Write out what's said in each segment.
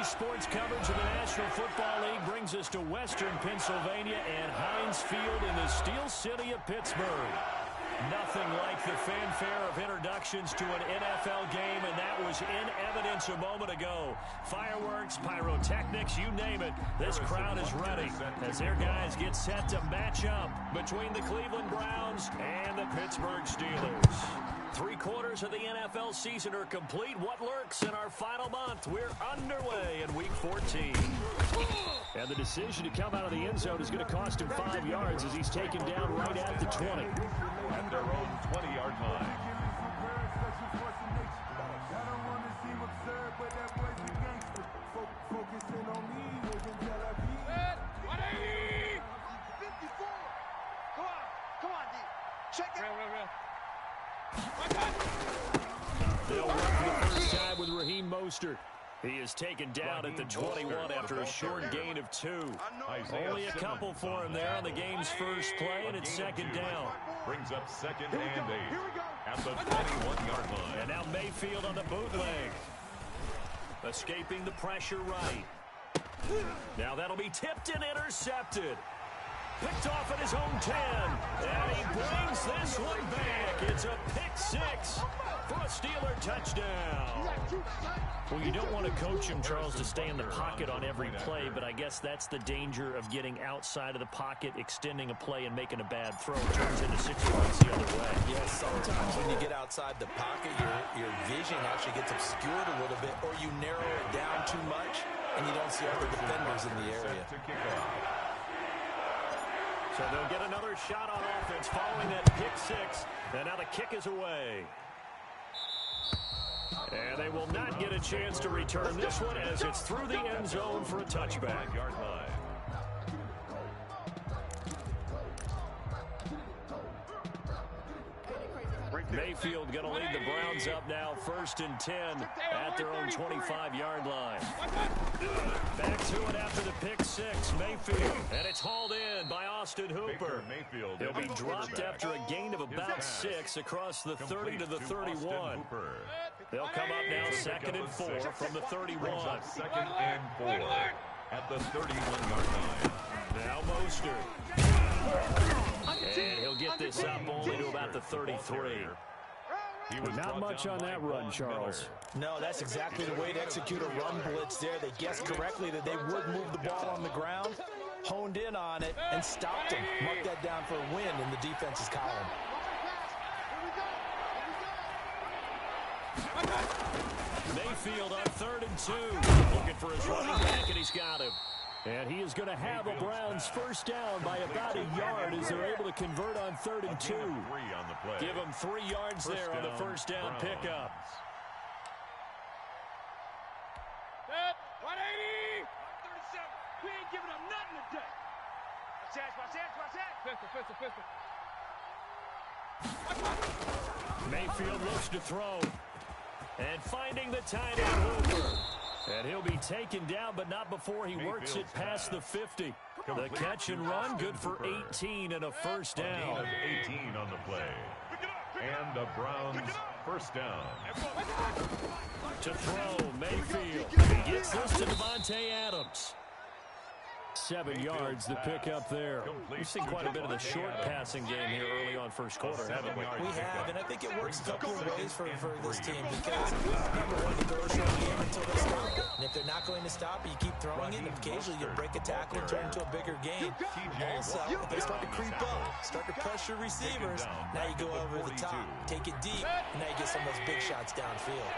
Daily sports coverage of the National Football League brings us to Western Pennsylvania and Heinz Field in the Steel City of Pittsburgh. Nothing like the fanfare of introductions to an NFL game, and that was in evidence a moment ago. Fireworks, pyrotechnics, you name it. This crowd is ready as their guys get set to match up between the Cleveland Browns and the Pittsburgh Steelers. 3/4 of the NFL season are complete. What lurks in our final month? We're underway in Week 14. And the decision to come out of the end zone is going to cost him 5 yards as he's taken down right at the 20. At their own 20-yard line. They'll run for the first time with Raheem Mostert. He is taken down at the 21 after a short gain of 2. Only a couple for him there on the game's first play, and it's second down. Brings up 2nd and 8 at the 21-yard line. And now Mayfield on the bootleg. Escaping the pressure right. Now that'll be tipped and intercepted. Picked off at his own 10. And he brings this one back. It's a pick 6 for a Steeler touchdown. Well, you don't want to coach him, Charles, to stay in the pocket on every play, but I guess that's the danger of getting outside of the pocket, extending a play, and making a bad throw. It turns into 6 points the other way. Yeah, sometimes when you get outside the pocket, your vision actually gets obscured a little bit, or you narrow it down too much, and you don't see other defenders in the area. So they'll get another shot on offense following that pick 6, and now the kick is away. And they will not get a chance to return this one as it's through the end zone for a touchback. Yard line. Mayfield going to lead the Browns up now, 1st and 10 at their own 25-yard line. Back to it after the pick 6, Mayfield, and it's hauled in by Austin Hooper. He'll be dropped after a gain of about 6 across the 30 to the 31. They'll come up now 2nd and 4 from the 31. 2nd and 4 at the 31-yard line. Now Mostert. And he'll get this up only to about the 33. Not much on that run, Charles. No, that's exactly the way to execute a run blitz there. They guessed correctly that they would move the ball on the ground, honed in on it, and stopped them. Mark that down for a win in the defense's column. Mayfield on 3rd and 2. Looking for his running back, and he's got him. And he is going to have a Browns first down by about a yard as they're able to convert on 3rd and 2. Give them 3 yards there on the first down pickup. Set, 180! 137. We ain't giving up nothing today. Watch that. Mayfield looks to throw. And finding the tight end Hooper. And he'll be taken down, but not before he works it past the 50. The catch and run, good for 18 and a first down. 18 on the play. And the Browns first down. To throw, Mayfield. He gets this to Devontae Adams. 7 yards, the pickup there. We've seen quite a bit of the short passing game here early on first quarter, haven't we? We have, and I think it works a couple of ways for this team because, number one, you throw a short game until they stop it. And if they're not going to stop it, you keep throwing it, and occasionally you break a tackle and turn into a bigger game. Also, if they start to creep up, start to pressure receivers, now you go over the top, take it deep, and now you get some of those big shots downfield.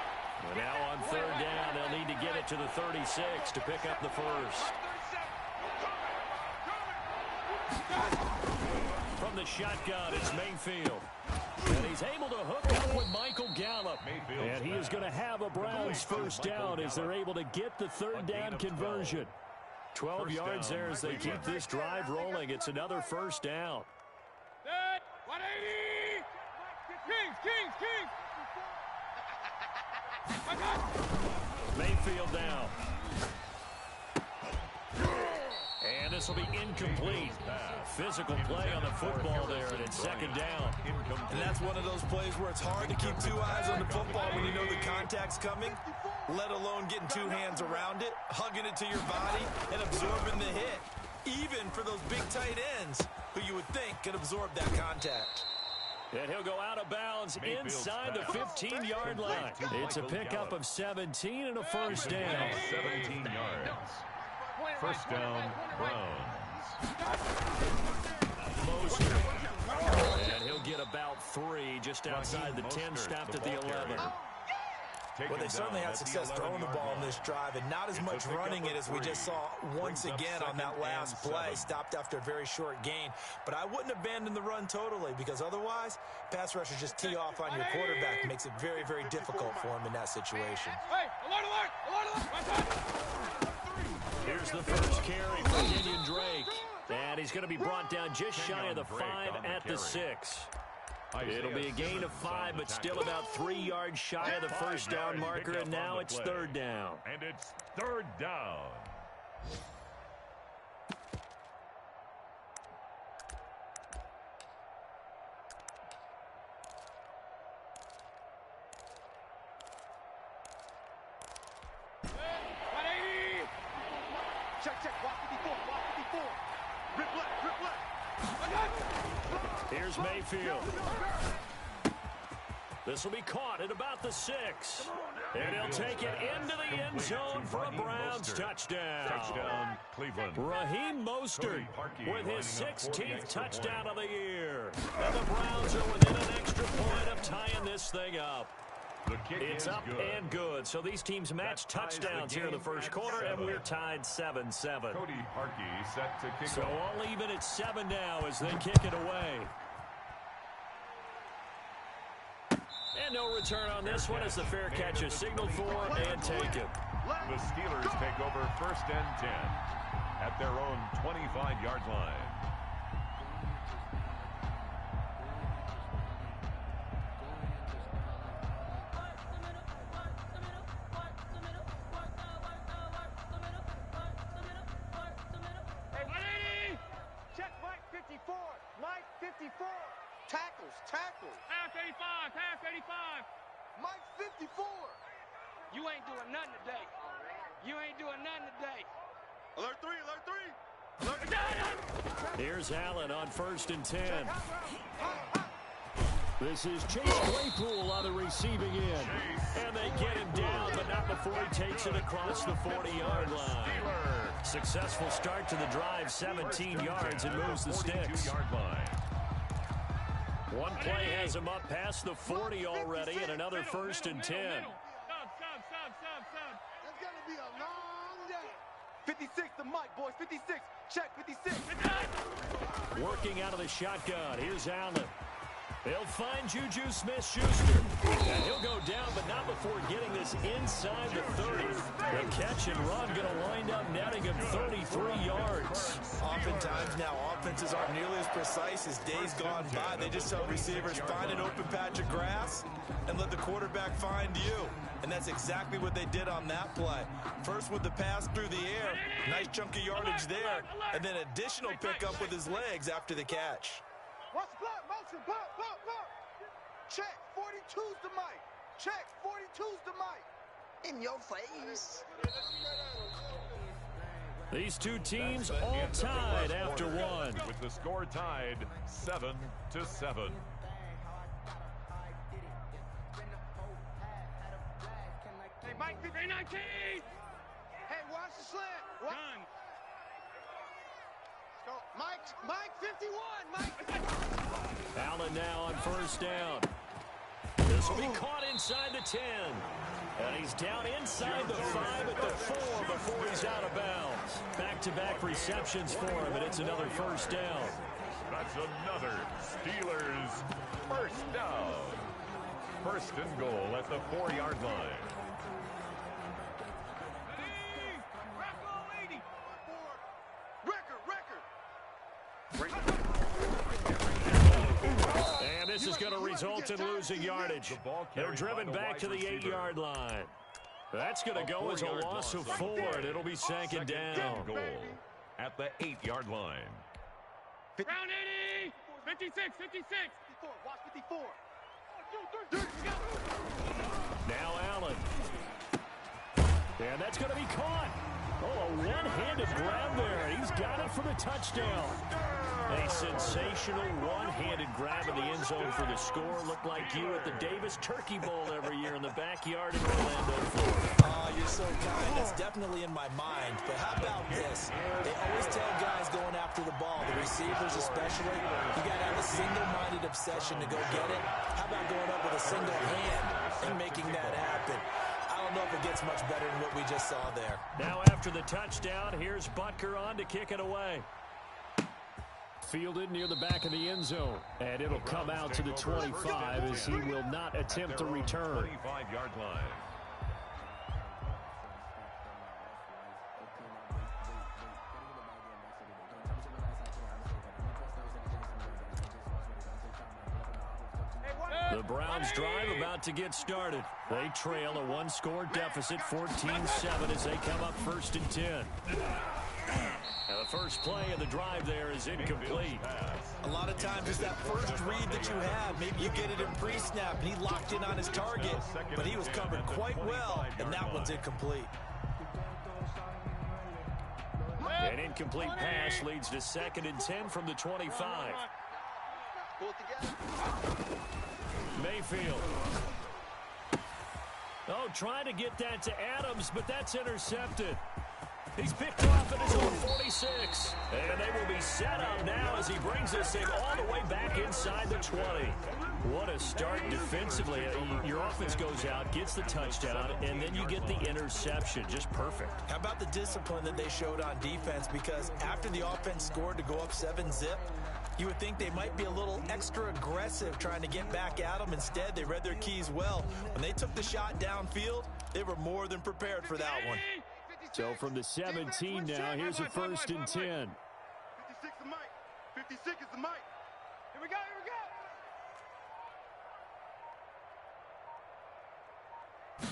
And now on 3rd down, they'll need to get it to the 36 to pick up the first. From the shotgun, it's Mayfield. And he's able to hook up with Michael Gallup. And he is going to have a Browns first down as they're able to get the 3rd down conversion. 12 yards there as they keep this drive rolling. It's another first down. Set, 180! Kings! Mayfield down. And a This will be incomplete. Physical play on the football there, and it's second down. And that's one of those plays where it's hard to keep two eyes on the football when you know the contact's coming, let alone getting two hands around it, hugging it to your body, and absorbing the hit. Even for those big tight ends who you would think could absorb that contact. And he'll go out of bounds inside the 15-yard line. It's a pickup of 17 and a first down. 17 yards. First down, Browns. Mostert. And he'll get about 3 just outside the 10, stopped at the 11. Well, they certainly had success throwing the ball in this drive, and not as much running it as we just saw once again on that last play. Stopped after a very short gain. But I wouldn't abandon the run totally, because otherwise, pass rushers just tee off on your quarterback. Makes it very, very difficult for him in that situation. Hey, alert, alert, alert. Here's the first carry for Kenyon Drake. And he's going to be brought down just shy of the 5 at the 6. It'll be a gain of 5, but still about 3 yards shy of the first down marker, and now it's third down. And it's third down. Here's Mayfield. This will be caught at about the 6. And he'll take it into the end zone for a Browns touchdown. Touchdown, Cleveland. Raheem Mostert with his 16th touchdown of the year. And the Browns are within an extra point of tying this thing up. It's up and good. So these teams match touchdowns here in the first quarter, and we're tied 7-7. Cody Parkey set to kick So off. all even at 7 now as they kick it away. And no return on this one as the fair catch is signaled for and taken. The Steelers take over first and 10 at their own 25-yard line. Hey, check Mike 54. Mike 54. Tackles. Half 85. Mike 54. You ain't doing nothing today. Alert 3. Here's Allen on first and 10. This is Chase Claypool on the receiving end. And they get him down, but not before he takes it across the 40-yard line. Successful start to the drive, 17 yards, and moves the sticks. One play has him up past the 40 already, and another first and 10. Sub. That's going to be a long day. 56 to Mike, boys. 56. Check 56. Working out of the shotgun. Here's Allen. They'll find Juju Smith-Schuster. And he'll go down, but not before getting this inside the 30. The catch and run going to wind up netting him 33 yards. Oftentimes now, offenses aren't nearly as precise as days gone by. They just tell receivers, find an open patch of grass and let the quarterback find you. And that's exactly what they did on that play. First with the pass through the air, nice chunk of yardage there, and then additional pickup with his legs after the catch. Watch the block, motion, pop. Check, 42's the Mike. Check, 42's the Mike. In your face. These two teams all tied after one. With the score tied 7-7. Hey, Mike, 19. Hey, watch the slant. Run. Let's go. Mike 51. Allen now on first down. This will be caught inside the 10. And he's down inside the 5 at the 4 before he's out of bounds. Back-to-back receptions for him, and it's another first down. That's another Steelers first down. First and goal at the 4-yard line. And this is going to result in losing yardage. They're driven back to the 8-yard line. That's going to go as a loss of 4, and it'll be second down. Goal at the 8-yard line. Round 80! 56, 56! 54, watch 54. 1, 2, 3, go! Now Allen. And that's going to be caught. Oh, a one-handed grab there. He's got it for the touchdown. A sensational one-handed grab in the end zone for the score. Looked like you at the Davis Turkey Bowl every year in the backyard in Orlando, Florida. Oh, you're so kind. That's definitely in my mind. But how about this? They always tell guys going after the ball, the receivers especially, you got to have a single-minded obsession to go get it. How about going up with a single hand and making that happen? I don't know if it gets much better than what we just saw there. Now after the touchdown, here's Butker on to kick it away. Fielded near the back of the end zone. And it'll come out to the 25 as he will not attempt to return. 25-yard line. The Browns drive about to get started. They trail a one-score deficit, 14-7 as they come up 1st and 10. And the first play of the drive there is incomplete. A lot of times it's that first read that you have. Maybe you get it in pre-snap, and he locked in on his target, but he was covered quite well, and that one's incomplete. An incomplete pass leads to 2nd and 10 from the 25. Pull it together. Mayfield. Oh, trying to get that to Adams, but that's intercepted. He's picked off at his own 46. And they will be set up now as he brings this thing all the way back inside the 20. What a start defensively. Your offense goes out, gets the touchdown, and then you get the interception. Just perfect. How about the discipline that they showed on defense? Because after the offense scored to go up 7-zip, you would think they might be a little extra aggressive trying to get back at them. Instead, they read their keys well. When they took the shot downfield, they were more than prepared for that one. So from the 17 now, here's a 1st and 10. 56 is Mike. 56 is the Mike. Here we go, here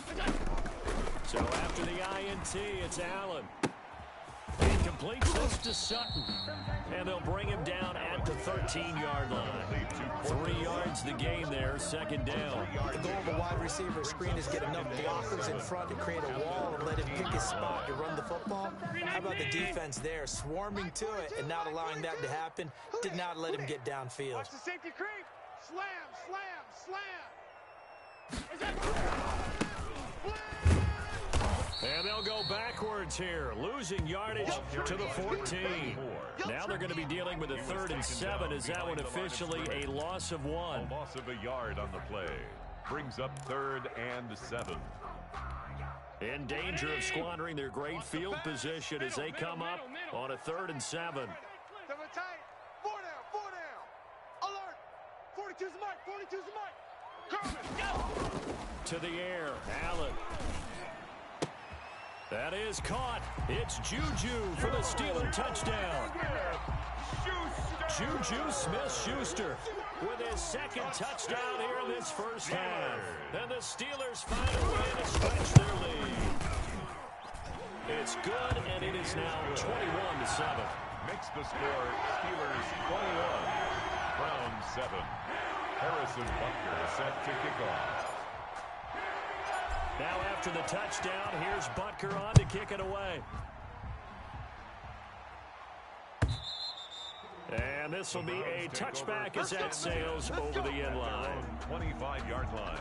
we go! So after the INT, it's Allen. Incomplete, close to Sutton. And they'll bring him down at the 13-yard line. 3 yards the gain there, 2nd down. The goal of a wide receiver screen is get enough blockers in front to create a wall and let him pick his spot to run the football. How about the defense there, swarming to it and not allowing that to happen? Did not let him get downfield. Watch the safety creep! Slam, slam, slam! And they'll go backwards here, losing yardage to the 14. Now they're going to be dealing with a 3rd and 7. Is that one officially a loss of 1? A loss of a yard on the play. Brings up 3rd and 7. In danger of squandering their great field position as they come up on a 3rd and 7. Double tight. 4 down, 4 down. Alert. 42's the Mike, 42's the Mike. Carmen, go. To the air, Allen. That is caught. It's Juju for the Steeler touchdown. Juju Smith-Schuster with his 2nd touchdown here in this first half. And the Steelers find a way to stretch their lead. It's good, and it is now 21-7. Makes the score Steelers 21, Browns 7. Harrison Butker set to kick off. Now after the touchdown, here's Butker on to kick it away. And this will be a touchback as that sails over the end line. 25-yard line.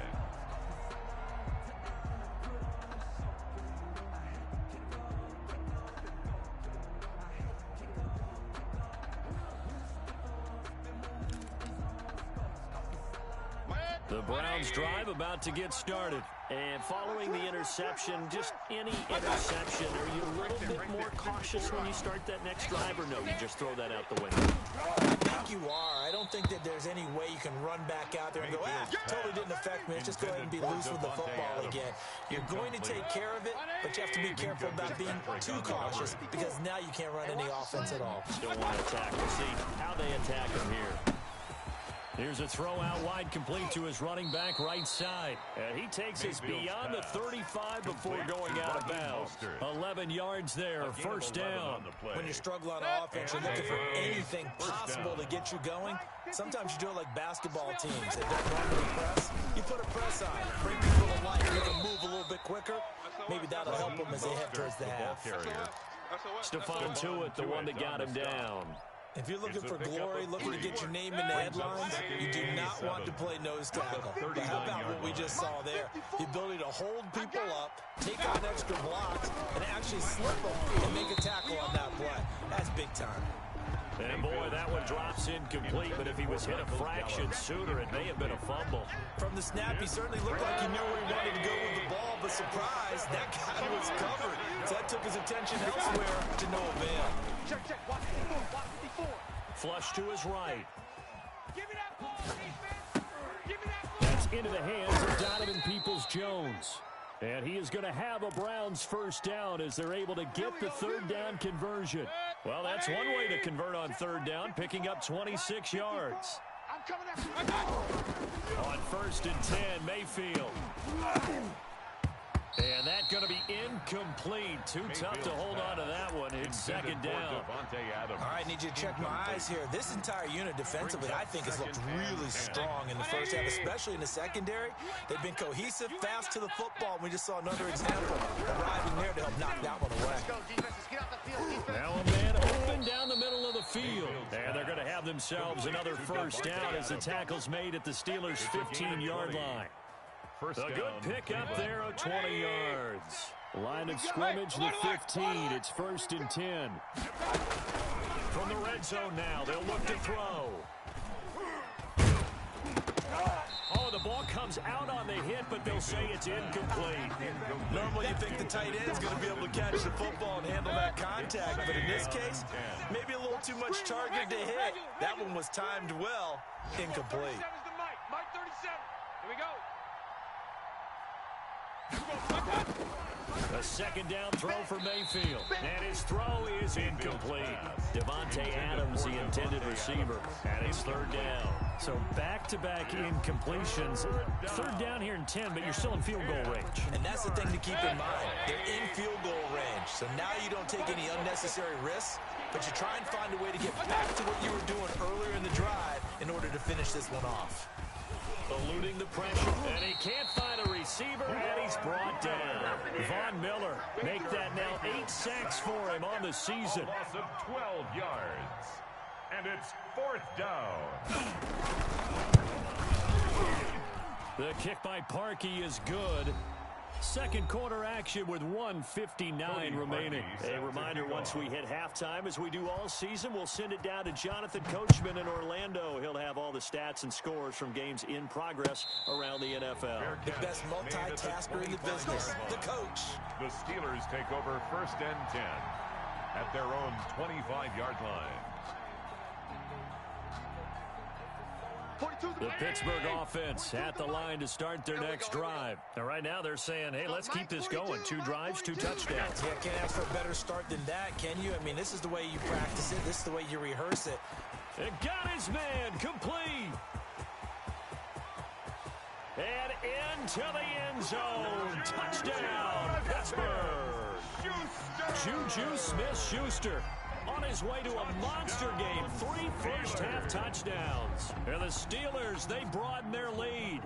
The Browns drive about to get started. And following the interception, just any interception, are you a little bit more cautious when you start that next drive, or no, you just throw that out the window? I think you are. I don't think that there's any way you can run back out there and go, totally didn't affect me. Let's just go ahead and be loose with the football again. You're going to take care of it, but you have to be careful about being too cautious because now you can't run any offense at all. Don't want to attack. We'll see how they attack him here. Here's a throw out wide, complete to his running back right side. And he takes us beyond the 35 before going out of bounds. 11 yards there, first down. When you struggle on offense, you're looking for anything possible to get you going. Sometimes you do it like basketball teams that don't normally press. You put a press on, bring people to life, make them move a little bit quicker. Maybe that'll help them as they head towards the half. Stephon Tuitt, the one that got him down. If you're looking for glory, looking to get your name in the headlines, you do not want to play nose tackle. But how about what we just saw there? The ability to hold people up, take on extra blocks, and actually slip them and make a tackle on that play. That's big time. And boy, that one drops incomplete, but if he was hit a fraction sooner, it may have been a fumble. From the snap, he certainly looked like he knew where he wanted to go with the ball, but surprise, that guy was covered. So that took his attention elsewhere to no avail. Check, check. Watch the 4. Flush to his right. Give me that ball, defense. Give me that ball. That's into the hands of Donovan Peoples-Jones. And he is going to have a Browns first down as they're able to get the third down conversion. Well, that's one way to convert on third down, picking up 26 yards. I'm coming after you. On first and 10, Mayfield. And that's going to be incomplete. Too tough to hold on to that one. It's second down. All right, need you to check my eyes here. This entire unit defensively, I think, has looked really strong in the first half, especially in the secondary. They've been cohesive, fast to the football. We just saw another example arriving there to help knock that one away. Now a man open down the middle of the field. And they're going to have themselves another first down as the tackle's made at the Steelers' 15-yard line. A good pick up there of 20 yards. Line of scrimmage, the 15. It's first and 10. From the red zone now, they'll look to throw. Oh, the ball comes out on the hit, but they'll say it's incomplete. Normally you think the tight end's going to be able to catch the football and handle that contact, but in this case, maybe a little too much target to hit. That one was timed well, incomplete. 37's the Mike. Mike 37. Here we go. A second down throw for Mayfield. And his throw is incomplete. Davante Adams, the intended receiver. And it's third down. So back-to-back incompletions. Third down here in 10, but you're still in field goal range. And that's the thing to keep in mind. They're in field goal range. So now you don't take any unnecessary risks, but you try and find a way to get back to what you were doing earlier in the drive in order to finish this one off. Eluding the pressure, and he can't find a receiver, and he's brought down. Von Miller, make that now 8 sacks for him on the season. A loss of 12 yards. And it's fourth down. The kick by Parkey is good. Second quarter action with 1:59 remaining. A reminder, once we hit halftime, as we do all season, we'll send it down to Jonathan Coachman in Orlando. He'll have all the stats and scores from games in progress around the NFL. The best multitasker in the business, the coach. The Steelers take over first and 10 at their own 25-yard line. The Pittsburgh offense at the line to start their next drive. Now, right now they're saying, hey, let's keep this going. 2 drives, 2 touchdowns. Yeah, can't ask for a better start than that, can you? I mean, this is the way you practice it. This is the way you rehearse it. It got his man complete. And into the end zone. Touchdown, Pittsburgh. Juju Smith-Schuster on his way to a monster game. 3 first-half touchdowns. And the Steelers, they broaden their lead.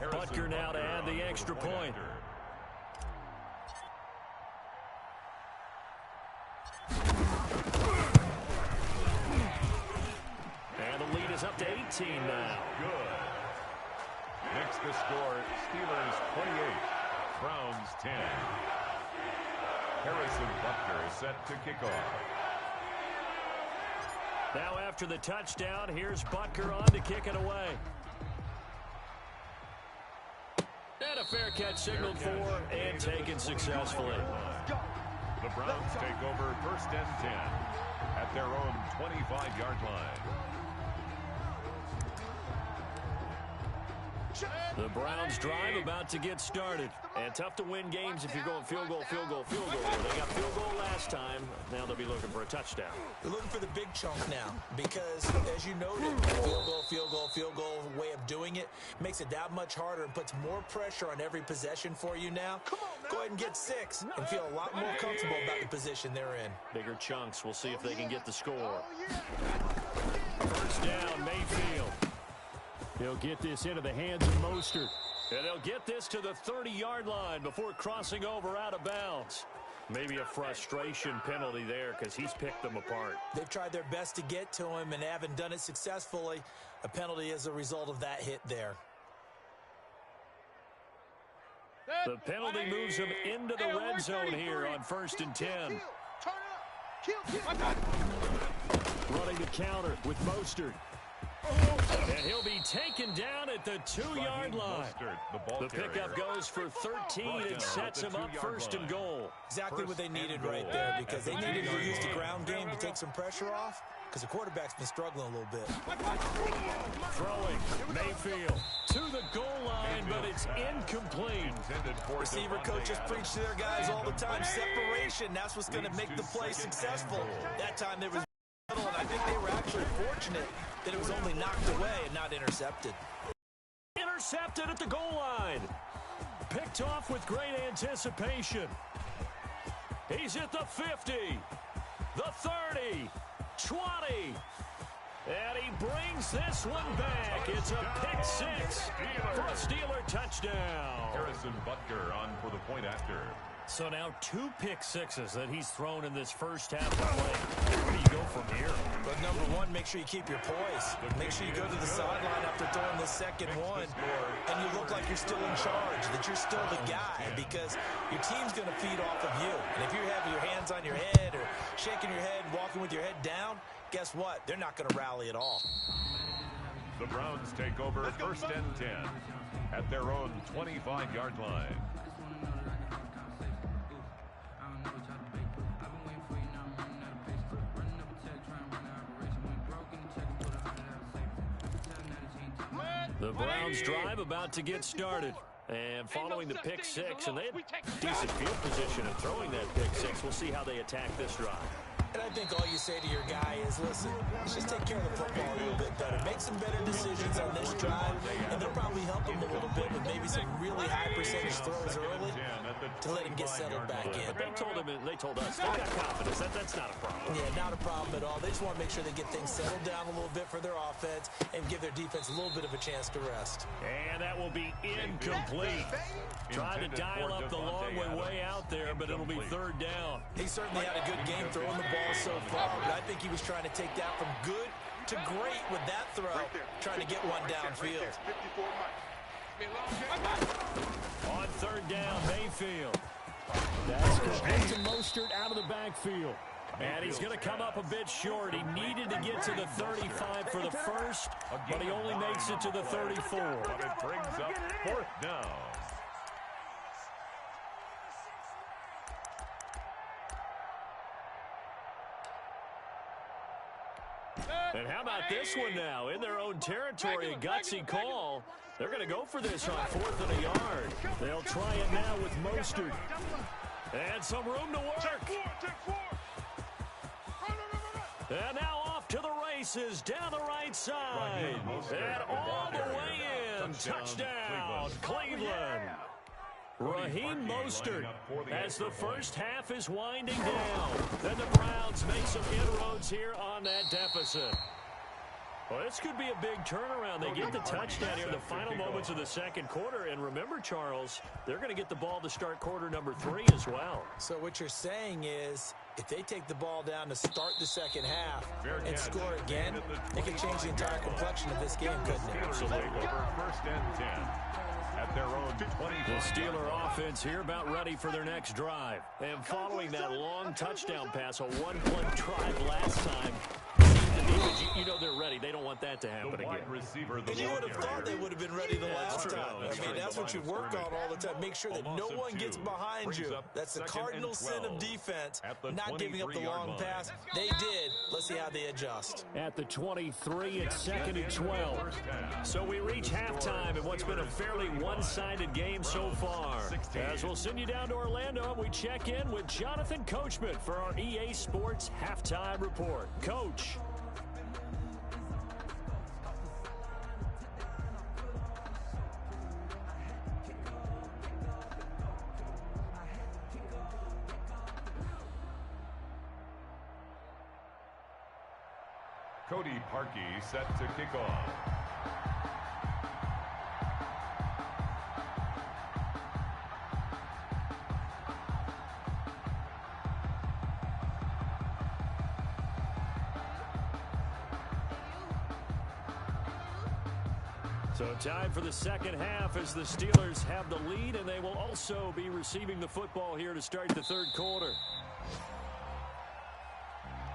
Butker now to add the extra point. And the lead is up to 18 now. Good. Makes the score Steelers 28, Browns 10. Harrison Butker is set to kick off. Now after the touchdown, here's Butker on to kick it away. And a fair catch signaled for and taken successfully. The Browns take over first and 10 at their own 25-yard line. The Browns drive about to get started. And tough to win games if you're going field goal, field goal, field goal. They got field goal last time. Now they'll be looking for a touchdown. They're looking for the big chunk now because, as you noted, field goal, field goal, field goal way of doing it makes it that much harder and puts more pressure on every possession for you now. Go ahead and get 6 and feel a lot more comfortable about the position they're in. Bigger chunks. We'll see if they can get the score. First down, Mayfield. He'll get this into the hands of Mostert. And they'll get this to the 30-yard line before crossing over out of bounds. Maybe a frustration penalty there because he's picked them apart. They've tried their best to get to him and haven't done it successfully. A penalty as a result of that hit there. The penalty moves him into the red zone here on 1st and 10. Running the counter with Mostert. And he'll be taken down at the 2-yard line. The pickup goes for 13 and sets him up 1st and goal. Exactly what they needed right there because they needed to use the ground game to take some pressure off because the quarterback's been struggling a little bit. Throwing, Mayfield to the goal line, but it's incomplete. Receiver coaches preach to their guys all the time. Separation, that's what's going to make the play successful. That time there was and I think they were actually fortunate that it was only knocked away and not intercepted. Intercepted at the goal line. Picked off with great anticipation. He's at the 50, the 30, 20. And he brings this one back. It's a pick 6 for a Steeler touchdown. Harrison Butker on for the point after. So now 2 pick 6s that he's thrown in this first half of play. Where do you go from here? But number one, make sure you keep your poise. Make sure you go to the sideline after throwing the second one, and you look like you're still in charge, that you're still the guy, because your team's going to feed off of you. And if you're having your hands on your head or shaking your head and walking with your head down, guess what? They're not going to rally at all. The Browns take over 1st and 10 at their own 25-yard line. The Browns drive about to get started. And following the pick 6, and they had decent field position in throwing that pick 6. We'll see how they attack this drive. And I think all you say to your guy is, listen, let's just take care of the football a little bit better. Make some better decisions on this drive, and they'll probably help him a little bit with maybe some really high percentage throws early to let him get settled back in. But they told us, they got confidence. That's not a problem. Yeah, not a problem at all. They just want to make sure they get things settled down a little bit for their offense and give their defense a little bit of a chance to rest. And that will be incomplete. Trying to dial up the long way out there, but it'll be 3rd down. He certainly had a good game throwing the ball so far, but I think he was trying to take that from good to great with that throw, trying to get one downfield. On 3rd down, Mayfield. That's complete to Mostert out of the backfield. And he's going to come up a bit short. He needed to get to the 35 for the first, but he only makes it to the 34. But it brings up 4th down. And how about this one now? In their own territory, a gutsy call. They're going to go for this on 4th and a yard. They'll try it now with Mostert. And some room to work. And now off to the races, down the right side. And all the way in. Touchdown, Cleveland. Raheem Mostert as the first half is winding down. Then the Browns make some inroads here on that deficit. Well, this could be a big turnaround. They get the touchdown here in the final moments of the second quarter. And remember, Charles, they're going to get the ball to start quarter number 3 as well. So what you're saying is, if they take the ball down to start the second half and score again, they can change the entire complexion of this game, couldn't it? Absolutely. 1st and 10 at their own 20. The Steeler offense here about ready for their next drive. And following that long touchdown pass, a one-play drive last time, the defense, you know they're ready. They don't want that to happen again. Receiver, And you would have thought they would have been ready the last time. I mean, that's what you work on all the time. Make sure that no one gets behind you. That's the cardinal sin of defense, not giving up the long pass. They did. Let's see how they adjust. At the 23, it's 2nd and 12. So we reach halftime in what's been a fairly one-sided game so far. As we'll send you down to Orlando, we check in with Jonathan Coachman for our EA Sports Halftime Report. Coach. Cody Parkey set to kick off. So time for the second half as the Steelers have the lead, and they will also be receiving the football here to start the third quarter.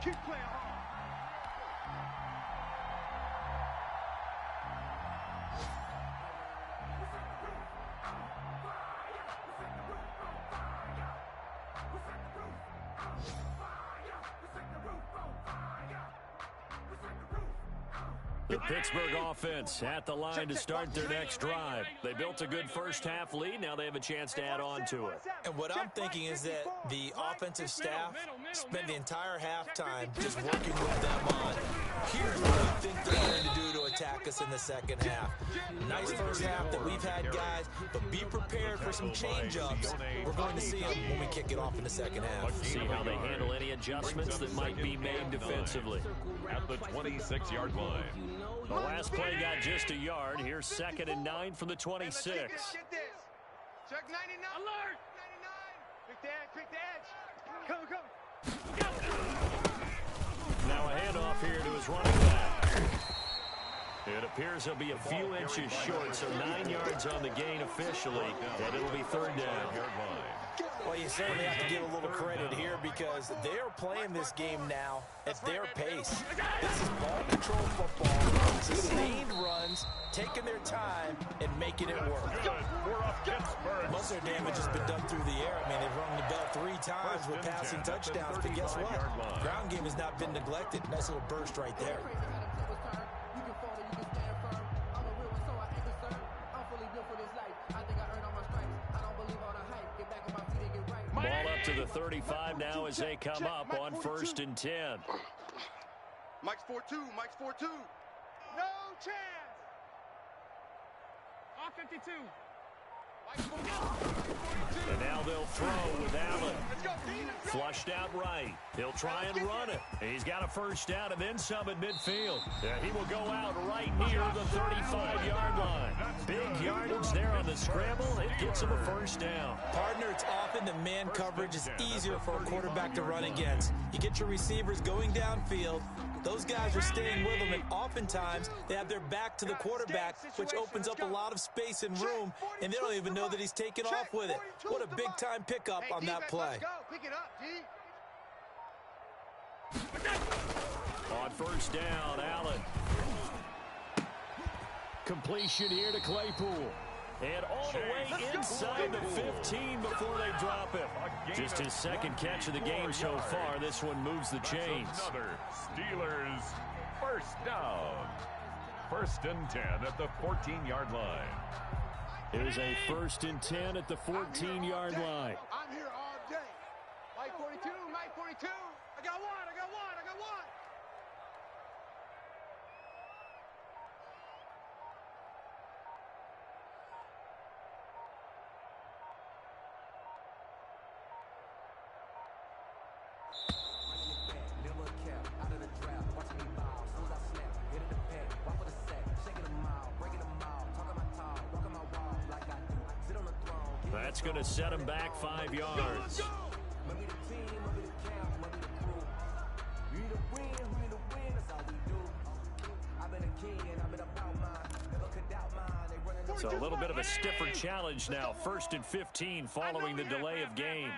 Keep playing hard. The Pittsburgh offense at the line to start their next drive. They built a good first-half lead. Now they have a chance to add on to it. And what I'm thinking is that the offensive staff spent the entire halftime just working with them on, here's what I think they're going to do to attack us in the second half. Nice first half that we've had, guys, but be prepared for some change-ups. We're going to see them when we kick it off in the second half. See how they handle any adjustments that might be made defensively. At the 26-yard line. The last play got just a yard. Here's 2nd and 9 from the 26. Get this. Check 99. Alert. 99. Pick the edge. Come. Now a handoff here to his running back. It appears he'll be a few inches short, so 9 yards on the gain officially, and it'll be third down. Well, you certainly have to give a little credit here because they're playing this game now at their pace. This is ball control football, sustained runs, taking their time, and making it work. Most of their damage has been done through the air. I mean, they've rung the bell 3 times with passing touchdowns, but guess what? Ground game has not been neglected. Nice little burst right there. Ball up to the 35 now as they come up on 1st and 10. Mike's 4-2. Mike's 4-2. No chance. On 52. And now they'll throw with Allen. Flushed out right. He'll try and run it. He's got a first down and then some at midfield. He will go out right near the 35-yard line. Big yardage there on the scramble. It gets him a first down. Partner, it's often the man coverage is easier for a quarterback to run against. You get your receivers going downfield. Those guys are staying with them, and oftentimes they have their back to the quarterback, which opens up a lot of space and room, and they don't even know that he's taken off with it. What a big-time pickup on that play. Pick it up, D. On first down, Allen. Completion here to Claypool. And all the way inside the 15 before they drop him. Just his second catch of the game so far. This one moves the chains. Another Steelers first down. 1st and 10 at the 14-yard line. It is a 1st and 10 at the 14-yard line. I'm here all day. Mike 42. Mike 42. I got one. That's going to set him back 5 yards. So a little bit of a stiffer challenge now. 1st and 15 following the delay of game.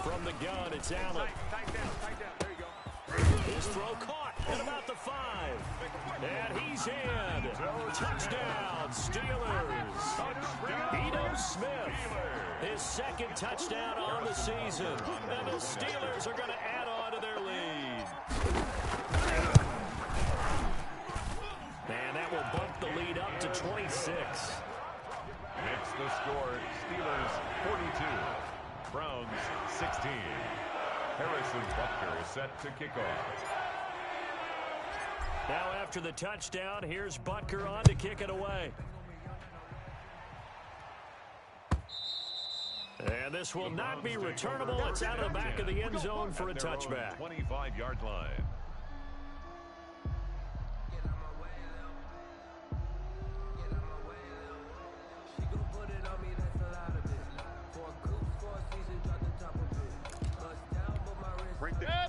From the gun, it's Allen. Tight down. There you go. His throw caught at about the 5. And he's in. Touchdown, Steelers. Ito Smith, his second touchdown on the season. And the Steelers are going to add on to their lead. And that will bump the lead up to 26. It's the score. Steelers 42. Browns 16. Harrison Butker is set to kick off. Now after the touchdown, here's Butker on to kick it away. And this will not be returnable. It's out of the back of the end zone for a touchback. 25-yard line.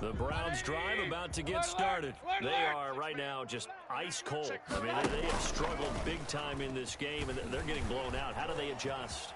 The Browns drive about to get started. They are right now just ice cold. I mean, they have struggled big time in this game, and they're getting blown out. How do they adjust?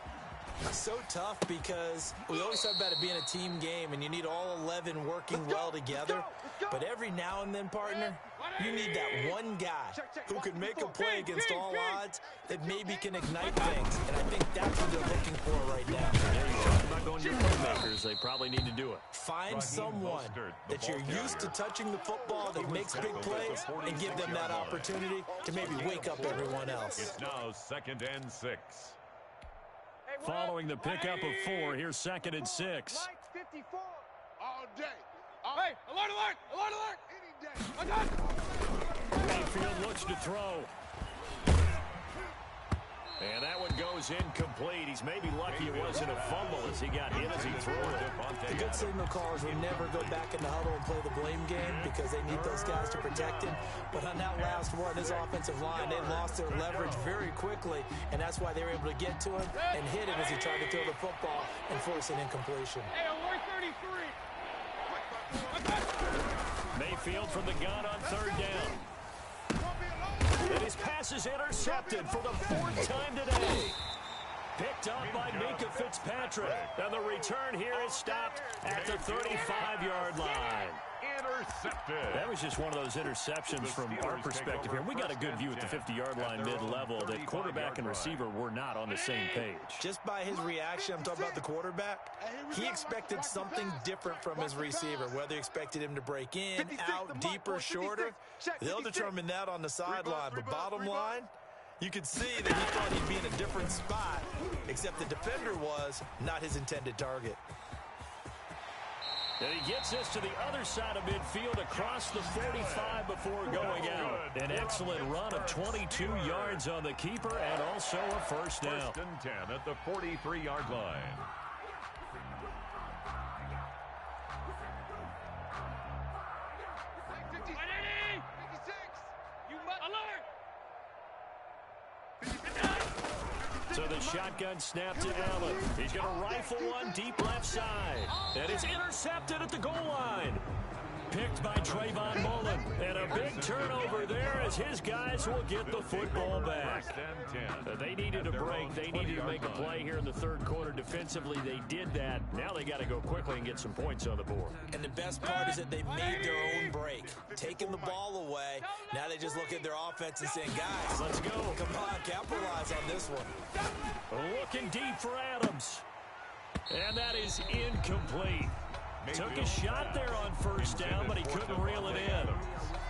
So tough because we always talk about it being a team game, and you need all 11 working well together. But every now and then, partner, you need that one guy who can make a play against all odds that maybe can ignite things. And I think that's what they're looking for right now. Yeah, you talk about going to your playmakers. They probably need to do it. Find someone that you're used to touching the football that makes big plays and give them that opportunity to maybe wake up everyone else. It's now 2nd and 6. Following the pickup of 4, here's 2nd and 6. 54 all day. Hey, alert, alert, alert, alert. Any day. Mayfield looks to throw. And that one goes incomplete. He's maybe lucky it wasn't a fumble as he got hit as he threw it. The good signal callers will never go back in the huddle and play the blame game because they need those guys to protect him. But on that last one, his offensive line, they lost their leverage very quickly, and that's why they were able to get to him and hit him as he tried to throw the football and force an incompletion. Hey, alert 33. Mayfield from the gun on 3rd down. And his pass is intercepted for the 4th time today. Picked up by Minkah Fitzpatrick. And the return here is stopped at the 35-yard line. Intercepted. That was just one of those interceptions from our perspective here. We got a good view at the 50-yard line mid-level that quarterback and receiver were not on the same page. Just by his reaction, I'm talking about the quarterback, he expected something different from his receiver, whether he expected him to break in, out, deeper, shorter. They'll determine that on the sideline. But bottom line, you could see that he thought he'd be in a different spot, except the defender was not his intended target. And he gets this to the other side of midfield across the 45 before going out. An excellent run of 22 yards on the keeper and also a first down. 1st and 10 at the 43-yard line. So the shotgun snap to Allen. He's going to rifle one deep left side. And it's intercepted at the goal line. Picked by Trayvon Mullen. And a big turnover there as his guys will get the football back. They needed a break. They needed to make a play here in the 3rd quarter. Defensively, they did that. Now they got to go quickly and get some points on the board. And the best part is that they made their own break. Taking the ball away. Now they just look at their offense and saying, guys, Let's go. Come on, capitalize on this one. Looking deep for Adams. And that is incomplete. Took a shot there on 1st down, but he couldn't reel it in.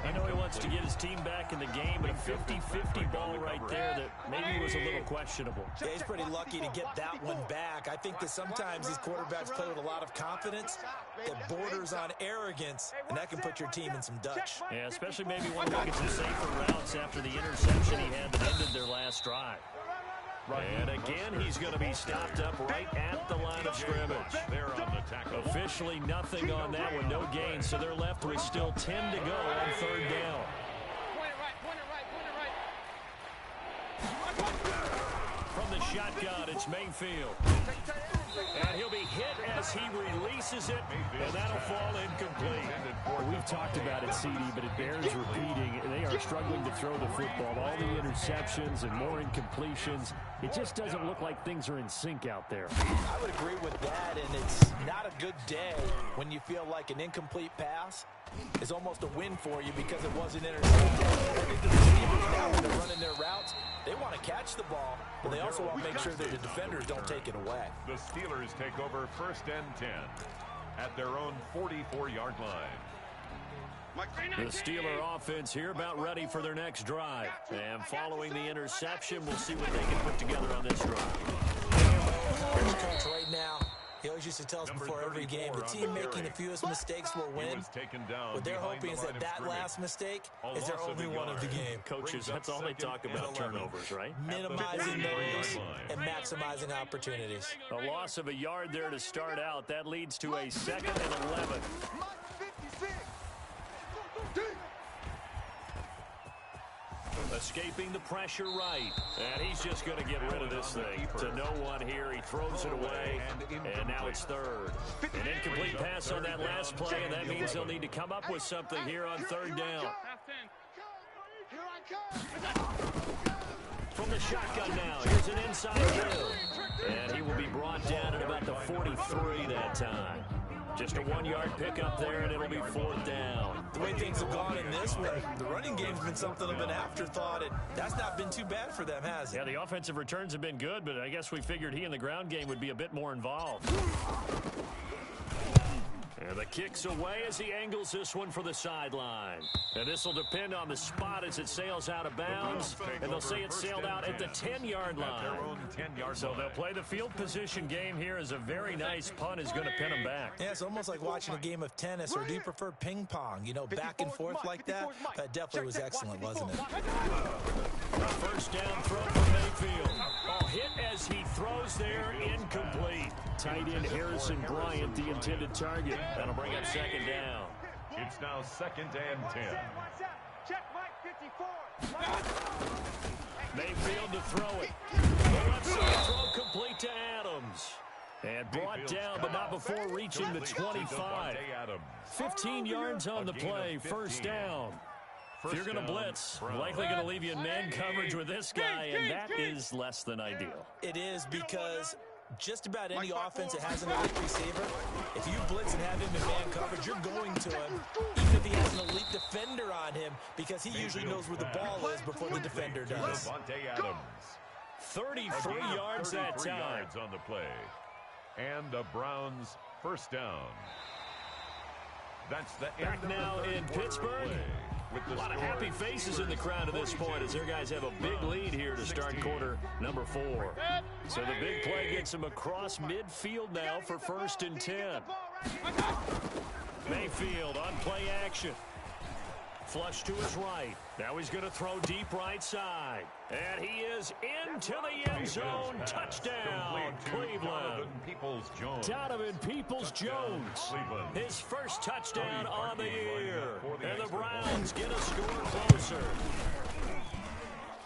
I know he wants to get his team back in the game, but a 50-50 ball right there that maybe was a little questionable. Yeah, he's pretty lucky to get that one back. I think that sometimes these quarterbacks play with a lot of confidence that borders on arrogance, and that can put your team in some Dutch. Yeah, especially maybe one looking some safer routes after the interception he had that ended their last drive. And again, he's going to be stopped up right at the line of scrimmage. They're on the tackle. Officially nothing on that one, no gain, so they're left with still 10 to go on 3rd down. Point it right, point it right, point it right. From the shotgun, it's Mayfield. And he'll be hit as he releases it, and that'll fall incomplete. We've talked about it, CD, but it bears repeating. They are struggling to throw the football. All the interceptions and more incompletions. It just doesn't look like things are in sync out there. I would agree with that, and it's not a good day when you feel like an incomplete pass is almost a win for you because it wasn't intercepted. I think the receivers now, when they're running their routes, they want to catch the ball, but they also want to make sure that the defenders don't take it away. The Steelers take over 1st and 10 at their own 44-yard line. The Steeler offense here about ready for their next drive. And following the interception, we'll see what they can put together on this drive. Here's Coach right now. He always used to tell us before every game, the team making the fewest mistakes will win. What they're hoping is that last mistake is their only one of the game. Coaches, that's all they talk about, turnovers, right? Minimizing those and maximizing opportunities. A loss of a yard there to start out. That leads to a 2nd and 11. Escaping the pressure right. And he's just going to get rid of this thing. To no one here. He throws it away. And now it's 3rd. An incomplete pass on that last play, and that means they'll need to come up with something here on 3rd down. From the shotgun now, here's an inside drill. And he will be brought down at about the 43 that time. Just a 1-yard pickup there, and it'll be 4th down. The way things have gone in this one, the running game's been something of an afterthought, and that's not been too bad for them, has it? Yeah, the offensive returns have been good, but I guess we figured he in the ground game would be a bit more involved. And the kick's away as he angles this one for the sideline. And this will depend on the spot as it sails out of bounds. And they'll say it sailed out at the 10-yard line. So they'll play the field position game here as a very nice punt is going to pin them back. Yeah, it's almost like watching a game of tennis, or do you prefer ping pong? You know, back and forth like that? That definitely was excellent, wasn't it? First down throw for Mayfield. Oh, hit as he throws there, incomplete. Tight end Harrison Bryant, the intended target. That'll bring up 2nd down. It's now 2nd and 10. Check Mike 54. Mayfield to throw it. The left side throw complete to Adams. And brought down, but not before reaching the 25. 15 yards on the play, 1st down. If you're going to blitz, likely going to leave you in man coverage with this guy, and that is less than ideal. It is, because just about any offense that has an elite receiver, if you blitz and have him in man coverage, you're going to him, even if he has an elite defender on him, because he usually knows where the ball is before the defender does. 33 yards that time. Yards on the play. And the Browns 1st down. That's the back now in Pittsburgh. A lot of happy faces in the crowd at this point as their guys have a big lead here to start quarter number 4. So the big play gets them across midfield now for 1st and 10. Mayfield on play action. Flush to his right. Now he's going to throw deep right side. And he is into the end zone. Touchdown, Cleveland. Donovan Peoples-Jones. His first touchdown on the year. And the Browns get a score closer.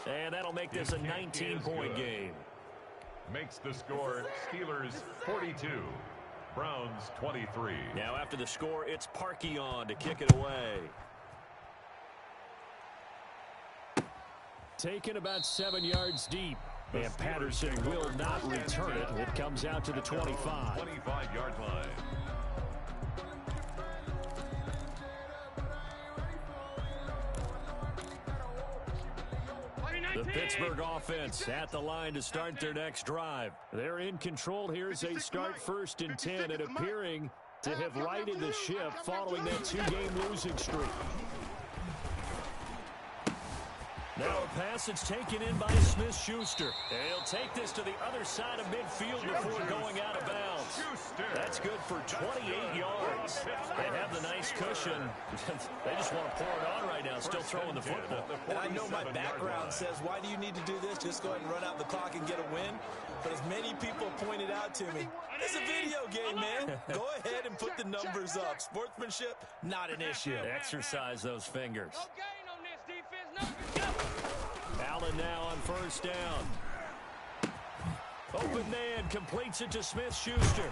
And that'll make this a 19-point game. Makes the score Steelers 42. Browns 23. Now after the score, it's Parkey on to kick it away. Taken about 7 yards deep. And Patterson will not return it. It comes out to the 25. 25-yard line. The Pittsburgh offense at the line to start their next drive. They're in control here as they start 1st and 10 and appearing to have righted the ship following that 2-game losing streak. Now a pass that's taken in by Smith-Schuster. And he'll take this to the other side of midfield before going out of bounds. That's good for 28 yards. They have the nice cushion. They just want to pour it on right now, still throwing the football. And I know my background says, why do you need to do this? Just go ahead and run out the clock and get a win. But as many people pointed out to me, it's a video game, man. Go ahead and put the numbers up. Sportsmanship, not an issue. Exercise those fingers. No gain on this defense. No. Allen now on 1st down. Open man completes it to Smith-Schuster.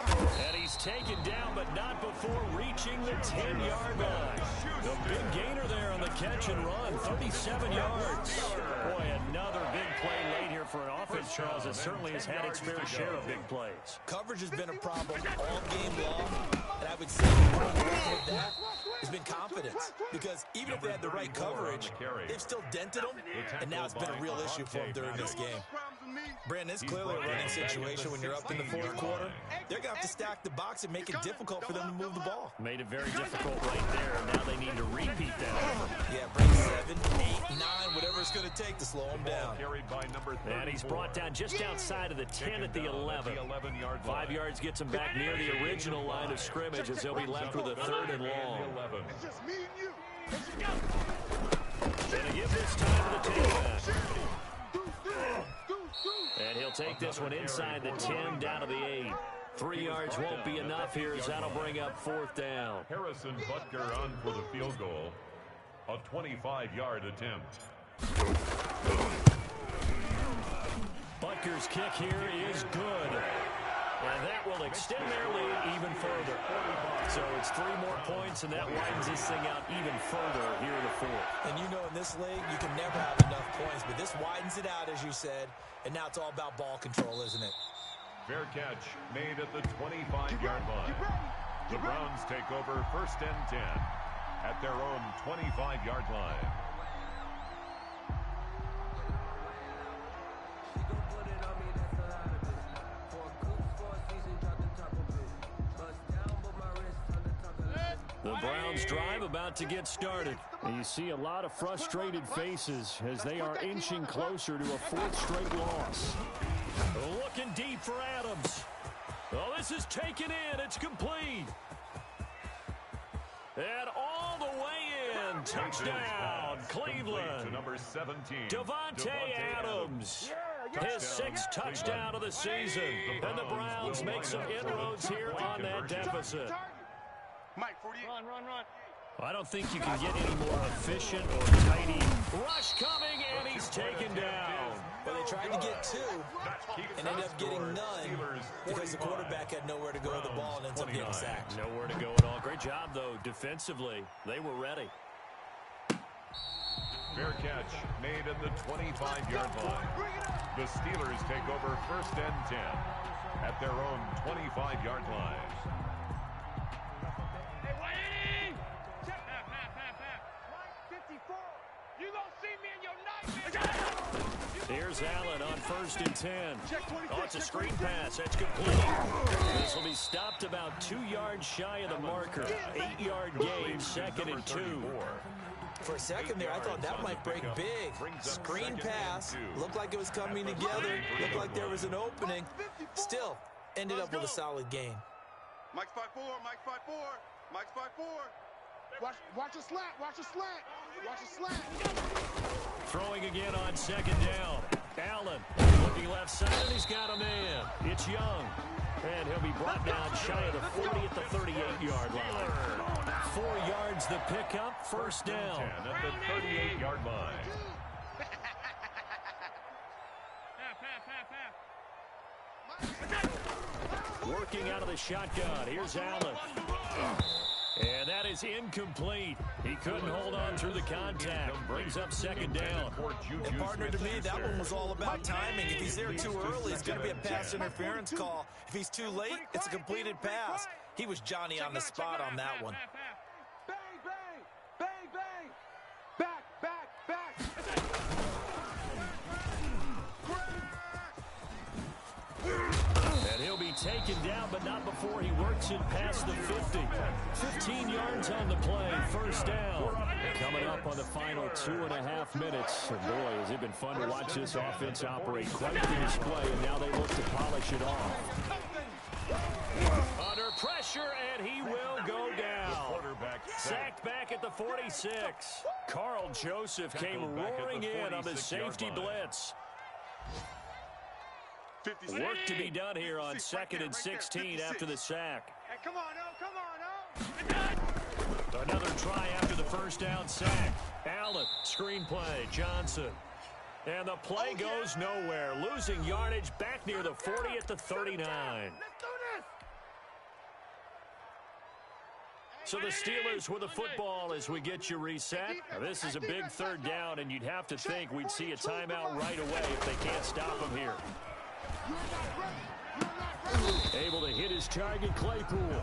And he's taken down, but not before reaching the 10-yard line. The big gainer there on the catch and run, 37 yards. Boy, another big play late here for an offense, Charles, that certainly has had its fair share of big plays. Coverage has been a problem all game long, and I would say with that has been confidence. Because even if they had the right coverage, they've still dented them, and now it's been a real issue for them during this game. Brandon, it's clearly a running situation when you're up in the fourth quarter. They're going to have to stack the box and make it difficult for them to move the ball. Made it very difficult right there. Now they need to repeat that. Yeah, bring 7, 8, 9, whatever it's going to take to slow him down. And he's brought down just outside of the 10 at the 11. 5 yards gets him back near the original line of scrimmage as he'll be left with a 3rd and long. It's just me and you. Going to give this time to the tailback. And he'll take this one inside the 10 down to the 8. 3 yards won't be enough here as that'll bring up 4th down. Harrison Butker on for the field goal. A 25-yard attempt. Butker's kick here is good. And that will extend their lead even further. So it's 3 more points, and that widens this thing out even further here in the 4th. And you know in this league, you can never have enough points, but this widens it out, as you said, and now it's all about ball control, isn't it? Fair catch made at the 25-yard line. The Browns take over 1st and 10 at their own 25-yard line. The Browns drive about to get started. And you see a lot of frustrated faces as they are inching closer to a 4th straight loss. Looking deep for Adams. Oh, this is taken in. It's complete. And all the way in. Touchdown, Cleveland. To number 17. Davante Adams. His 6th touchdown of the season. And the Browns make some inroads here on that deficit. Mike, 48. Run. I don't think you can get any more efficient or tidy. Rush coming, and he's taken down. Well, they tried to get 2 and ended up getting none because the quarterback had nowhere to go with the ball and ends up getting sacked. Nowhere to go at all. Great job, though, defensively. They were ready. Fair catch made at the 25-yard line. The Steelers take over 1st and 10 at their own 25-yard line. Here's Allen on 1st and 10. Oh, it's a screen pass. That's complete. This will be stopped about 2 yards shy of the marker. 8-yard gain, 2nd and 2. For a second there, I thought that might break big. Screen pass. Looked like it was coming together. Looked like there was an opening. Still, ended up with a solid gain. Mike's 5-4. Mike's 5-4. Mike's 5-4. Watch a slant. Watch a slant. Watch a slant. Throwing again on 2nd down. Allen looking left side, and he's got a man. It's Young. And he'll be brought down shy of the 40 at the 38-yard line. 4 yards the pickup, 1st down. At the 38-yard line. Working out of the shotgun. Here's Allen. And that is incomplete. He couldn't hold on through the contact. Brings up 2nd down. And partner, to me, that one was all about timing. If he's there too early, it's going to be a pass interference call. If he's too late, it's a completed pass. He was Johnny on the spot on that one. Bang, bang. Bang, bang. Back. And he'll be taken down, but not before he works it past the 50. 15 yards on the play, 1st down. Coming up on the final 2.5 minutes. And boy, has it been fun to watch this offense operate. Quite the display, and now they look to polish it off. Under pressure, and he will go down. Sacked back at the 46. Carl Joseph came roaring in on the safety blitz. Work to be done here on 2nd and 16 after the sack. Hey, come on, Another try after the 1st down sack. Allen, screenplay, Johnson. And the play goes nowhere. Losing yardage back near the 40 at the 39. So the Steelers with the football as we get you reset. Now, this is a big third down, and you'd have to think we'd see a timeout right away if they can't stop him here. Able to hit his target, Claypool.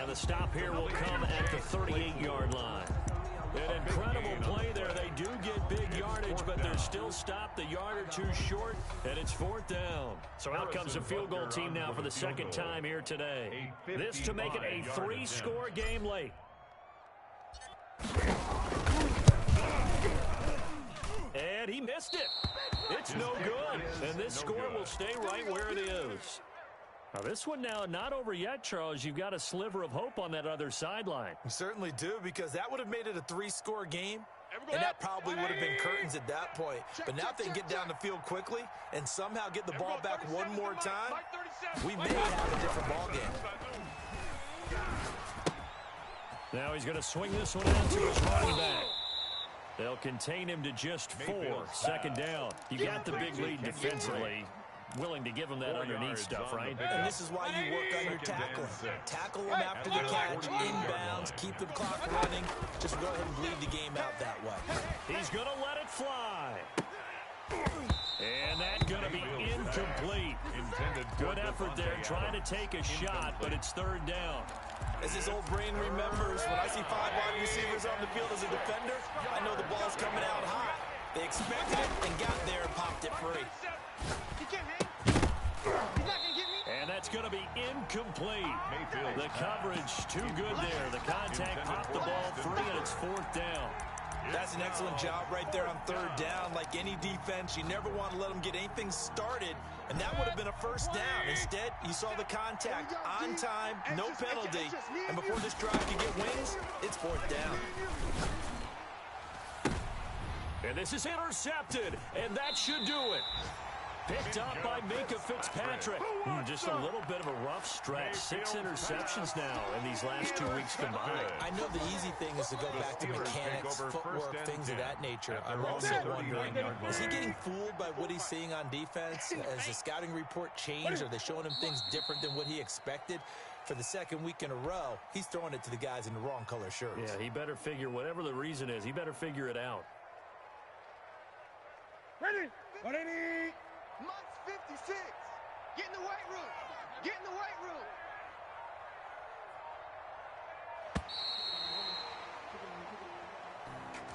And the stop here will come at the 38-yard line. An incredible play there. They do get big yardage, but they're still stopped a yard or two short, and it's fourth down. So out comes the field goal team now for the second time here today. This to make it a 3-score game late. And he missed it. It's no good. And this score will stay right where it is. Now this one now not over yet, Charles. You've got a sliver of hope on that other sideline. You certainly do, because that would have made it a 3-score game, and that probably would have been curtains at that point. But now if they can get down the field quickly and somehow get the ball back one more time, we may have a different ball game. Now he's going to swing this one out to his running back. They'll contain him to just 4. Second down. You got the big lead defensively. Willing to give him that underneath stuff, right? And this is why you work on your tackling. Tackle them after the catch, inbounds, keep the clock running. Just go ahead and bleed the game out that way. He's going to let it fly. And that's going to be incomplete. Good effort there, trying to take a shot, but it's third down. As his old brain remembers, when I see 5 wide receivers on the field as a defender, I know the ball's coming out hot. They expected it and got there and popped it free. And that's going to be incomplete. The coverage too good there. The contact popped the ball free, and it's fourth down. That's an excellent job right there on third down. Like any defense, you never want to let them get anything started, and that would have been a first down. Instead, you saw the contact on time, no penalty, and before this drive could get wings, it's fourth down. And this is intercepted, and that should do it. Picked up by Minkah Fitzpatrick. Just a little bit of a rough stretch. 6 interceptions now in these last 2 weeks combined. I know the easy thing is to go back to mechanics, footwork, things of that nature. I'm also wondering, is he getting fooled by what he's seeing on defense? Has the scouting report changed? Are they showing him things different than what he expected? For the second week in a row, he's throwing it to the guys in the wrong color shirts. Yeah, he better figure, whatever the reason is, he better figure it out. Ready? Months 56. Get in the weight room. Get in the weight room.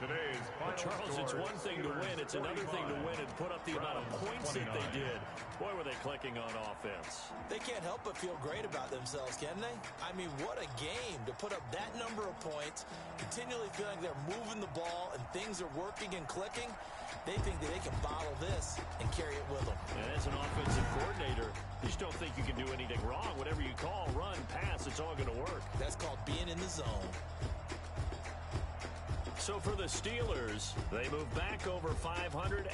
Well, Charles, it's one thing to win. It's another thing to win and put up the amount of points that they did. Boy, were they clicking on offense. They can't help but feel great about themselves, can they? I mean, what a game to put up that number of points, continually feeling they're moving the ball and things are working and clicking. They think that they can bottle this and carry it with them. And as an offensive coordinator, you just don't think you can do anything wrong. Whatever you call, run, pass, it's all going to work. That's called being in the zone. So for the Steelers, they move back over 500.